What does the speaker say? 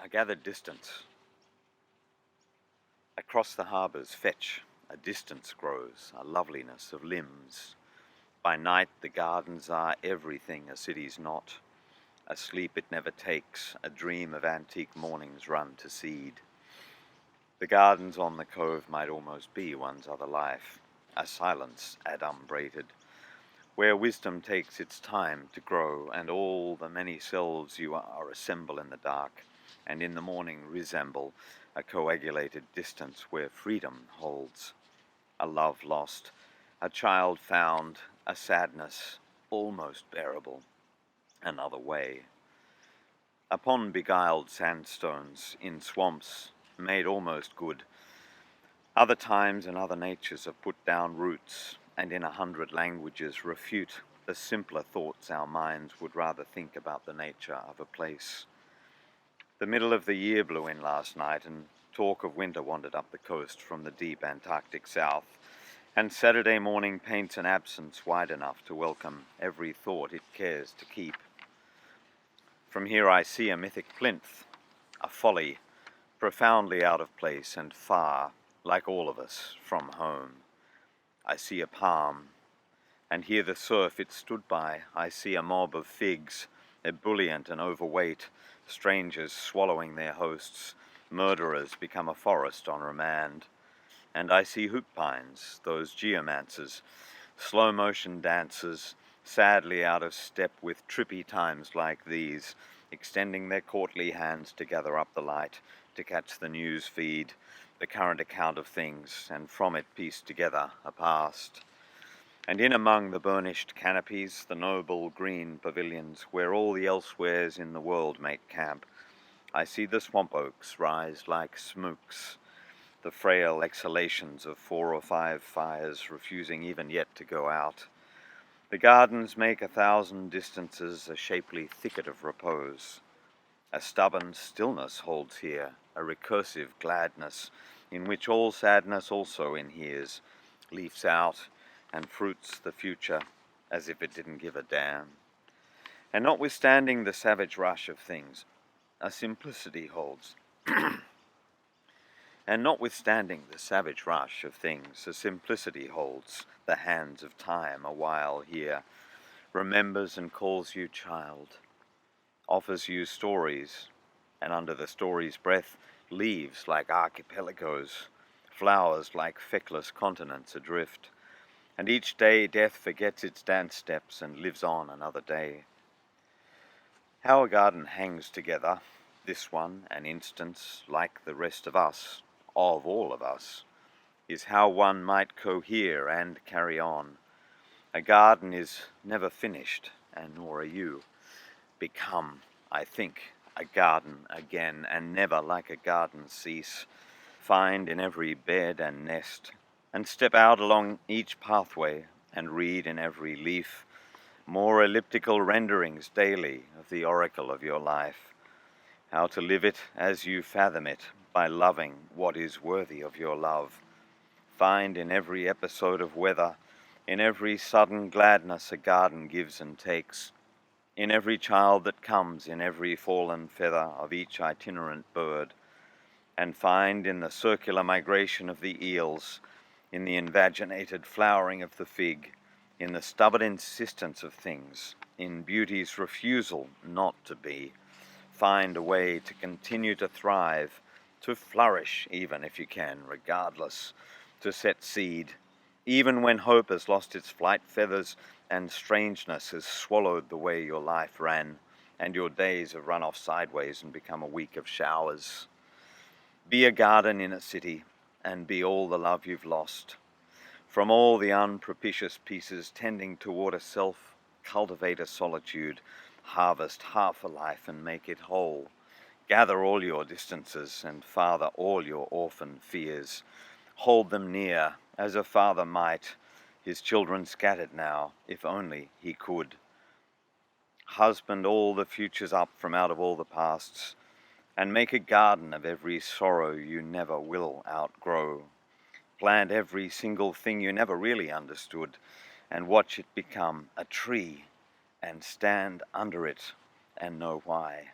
A gathered distance. Across the harbour's fetch, a distance grows, a loveliness of limbs. By night the gardens are everything a city's not. A sleep it never takes, a dream of antique mornings run to seed. The gardens on the cove might almost be one's other life, a silence adumbrated, where wisdom takes its time to grow, and all the many selves you are assemble in the dark, and in the morning resemble a coagulated distance where freedom holds. A love lost, a child found, a sadness almost bearable, another way. Upon beguiled sandstones, in swamps made almost good, other times and other natures have put down roots, and in 100 languages refute the simpler thoughts our minds would rather think about the nature of a place. The middle of the year blew in last night, and talk of winter wandered up the coast from the deep Antarctic south, and Saturday morning paints an absence wide enough to welcome every thought it cares to keep. From here I see a mythic plinth, a folly, profoundly out of place and far, like all of us, from home. I see a palm, and here the surf it stood by. I see a mob of figs, ebullient and overweight, strangers swallowing their hosts, murderers become a forest on remand. And I see hoop pines, those geomancers, slow-motion dancers, sadly out of step with trippy times like these, extending their courtly hands to gather up the light, to catch the news feed, the current account of things, and from it piece together a past. And in among the burnished canopies, the noble green pavilions, where all the elsewheres in the world make camp, I see the swamp oaks rise like smokes, the frail exhalations of 4 or 5 fires refusing even yet to go out. The gardens make 1,000 distances a shapely thicket of repose. A stubborn stillness holds here, a recursive gladness, in which all sadness also inheres, leafs out, and fruits the future as if it didn't give a damn. And notwithstanding the savage rush of things, a simplicity holds. And notwithstanding the savage rush of things, a simplicity holds the hands of time a while here, remembers and calls you child, offers you stories, and under the story's breath, leaves like archipelagos, flowers like feckless continents adrift. And each day death forgets its dance steps and lives on another day. How a garden hangs together, this one an instance like the rest of us, of all of us, is how one might cohere and carry on. A garden is never finished, and nor are you. Become, I think, a garden again, and never like a garden cease. Find in every bed and nest, and step out along each pathway, and read in every leaf more elliptical renderings daily of the oracle of your life, how to live it as you fathom it, by loving what is worthy of your love. Find in every episode of weather, in every sudden gladness a garden gives and takes, in every child that comes, in every fallen feather of each itinerant bird, and find in the circular migration of the eels, in the invaginated flowering of the fig, in the stubborn insistence of things, in beauty's refusal not to be, find a way to continue to thrive, to flourish even if you can, regardless, to set seed, even when hope has lost its flight feathers and strangeness has swallowed the way your life ran, and your days have run off sideways and become a week of showers. Be a garden in a city, and be all the love you've lost. From all the unpropitious pieces tending toward a self, cultivate a solitude, harvest half a life and make it whole. Gather all your distances and father all your orphan fears. Hold them near, as a father might, his children scattered now, if only he could. Husband all the futures up from out of all the pasts, and make a garden of every sorrow you never will outgrow. Plant every single thing you never really understood, and watch it become a tree, and stand under it and know why.